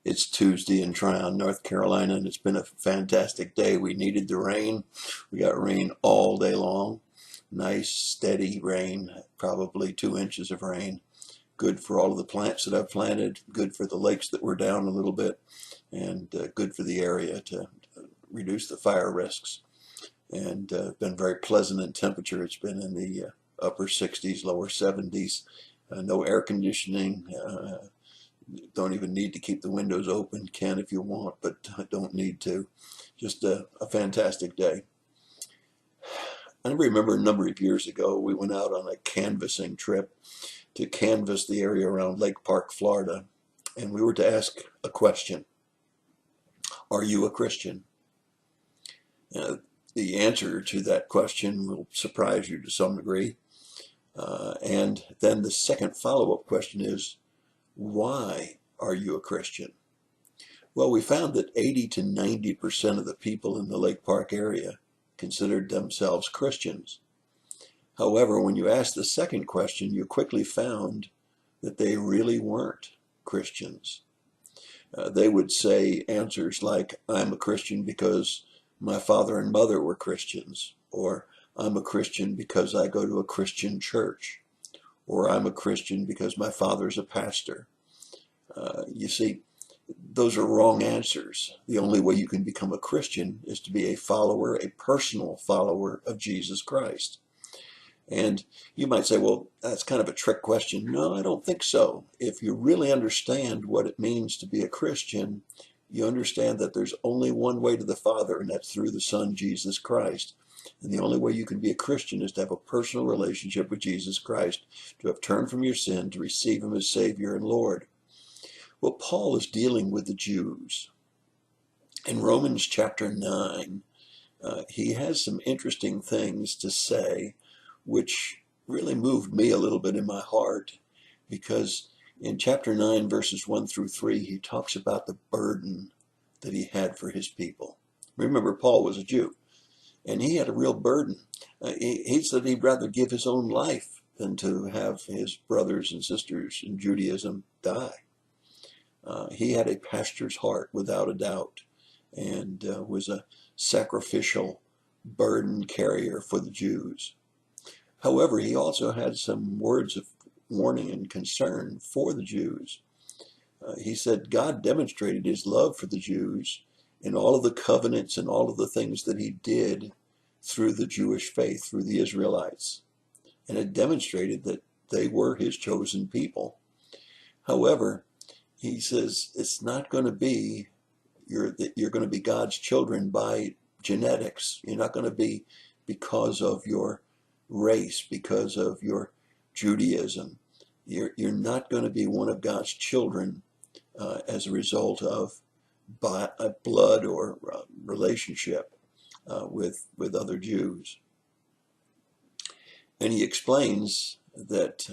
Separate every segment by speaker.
Speaker 1: It's Tuesday in Tryon, North Carolina, and it's been a fantastic day. We needed the rain. We got rain all day long. Nice, steady rain, probably 2 inches of rain. Good for all of the plants that I've planted, good for the lakes that were down a little bit, and good for the area to reduce the fire risks. And been very pleasant in temperature. It's been in the upper 60s, lower 70s. No air conditioning. Don't even need to keep the windows open. Can if you want, but don't need to. Just a fantastic day. I remember a number of years ago, we went out on a canvassing trip to canvass the area around Lake Park, Florida, and we were to ask a question. Are you a Christian? Uh, the answer to that question will surprise you to some degree. And then the second follow-up question is, why are you a Christian? Well, we found that 80 to 90% of the people in the Lake Park area considered themselves Christians. However, when you asked the second question, you quickly found that they really weren't Christians. They would say answers like, I'm a Christian because my father and mother were Christians, or I'm a Christian because I go to a Christian church, or I'm a Christian because my father's a pastor. You see, those are wrong answers. The only way you can become a Christian is to be a follower, a personal follower of Jesus Christ. And you might say, well, that's kind of a trick question. No, I don't think so. If you really understand what it means to be a Christian, you understand that there's only one way to the Father, and that's through the Son, Jesus Christ. And the only way you can be a Christian is to have a personal relationship with Jesus Christ, to have turned from your sin, to receive him as Savior and Lord. Well, Paul is dealing with the Jews. In Romans chapter 9, he has some interesting things to say, which really moved me a little bit in my heart, because in chapter 9, verses 1 through 3, he talks about the burden that he had for his people. Remember, Paul was a Jew, and he had a real burden. He said he'd rather give his own life than to have his brothers and sisters in Judaism die. He had a pastor's heart, without a doubt, and was a sacrificial burden carrier for the Jews. However, he also had some words of warning and concern for the Jews. He said God demonstrated his love for the Jews in all of the covenants and all of the things that he did through the Jewish faith, through the Israelites. And it demonstrated that they were his chosen people. However, he says it's not going to be, you're going to be God's children by genetics. You're not going to be because of your race, because of your Judaism. You're not going to be one of God's children as a result of blood or relationship with other Jews. And he explains that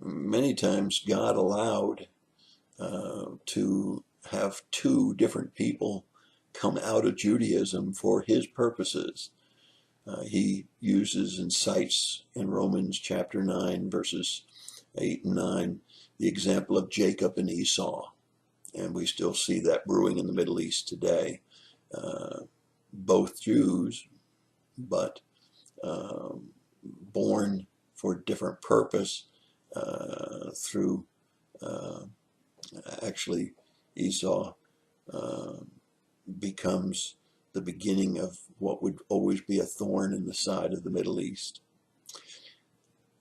Speaker 1: many times God allowed to have two different people come out of Judaism for his purposes. He uses and cites in Romans chapter 9, verses 8 and 9, the example of Jacob and Esau. And we still see that brewing in the Middle East today. Both Jews, but born for different purpose through actually Esau becomes the beginning of what would always be a thorn in the side of the Middle East.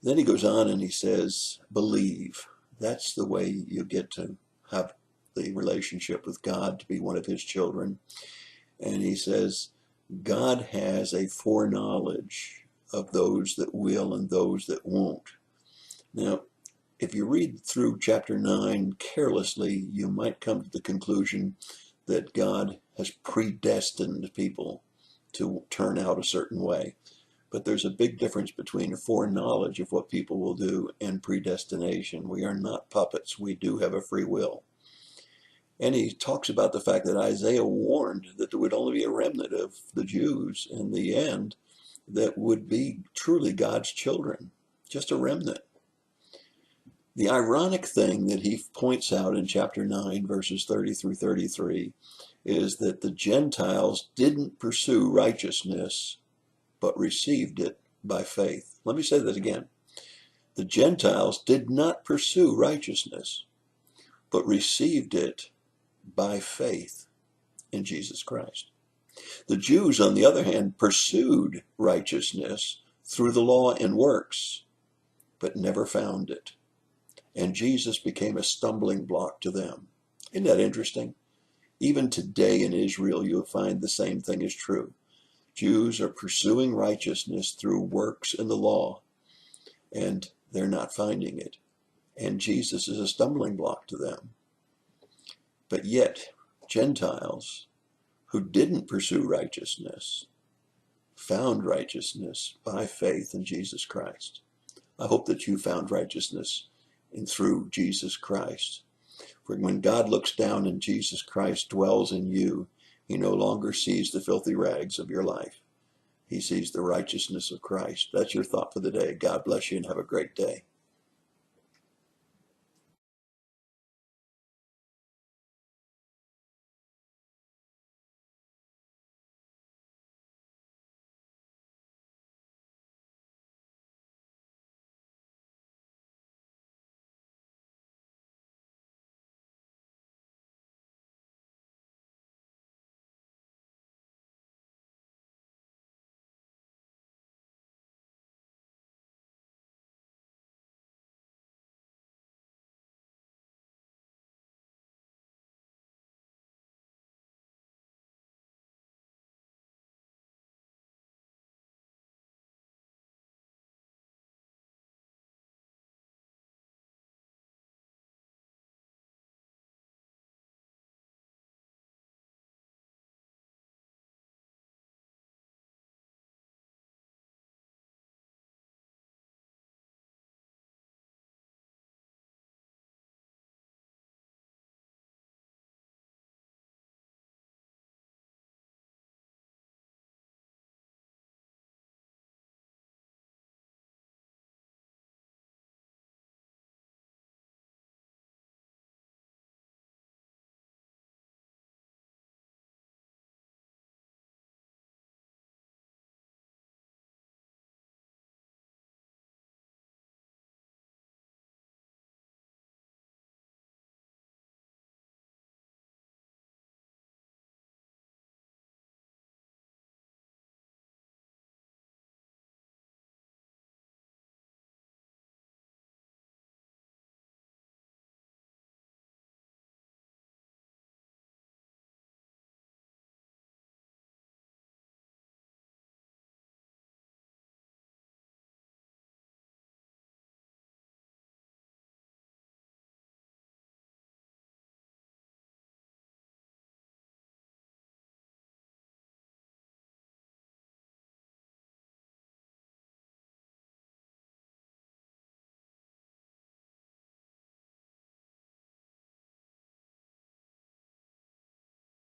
Speaker 1: Then he goes on and he says, believe. That's the way you get to have the relationship with God, to be one of his children. And he says, God has a foreknowledge of those that will and those that won't. Now, if you read through chapter 9 carelessly, you might come to the conclusion that God has predestined people to turn out a certain way. But there's a big difference between a foreknowledge of what people will do and predestination. We are not puppets. We do have a free will. And he talks about the fact that Isaiah warned that there would only be a remnant of the Jews in the end that would be truly God's children, just a remnant. The ironic thing that he points out in chapter 9, verses 30 through 33, is that the Gentiles didn't pursue righteousness, but received it by faith. Let me say that again. The Gentiles did not pursue righteousness, but received it by faith in Jesus Christ. The Jews, on the other hand, pursued righteousness through the law and works, but never found it. And Jesus became a stumbling block to them. Isn't that interesting? Even today in Israel, you'll find the same thing is true. Jews are pursuing righteousness through works in the law, and they're not finding it. And Jesus is a stumbling block to them. But yet, Gentiles who didn't pursue righteousness found righteousness by faith in Jesus Christ. I hope that you found righteousness in through Jesus Christ. For when God looks down and Jesus Christ dwells in you, he no longer sees the filthy rags of your life. He sees the righteousness of Christ. That's your thought for the day. God bless you and have a great day.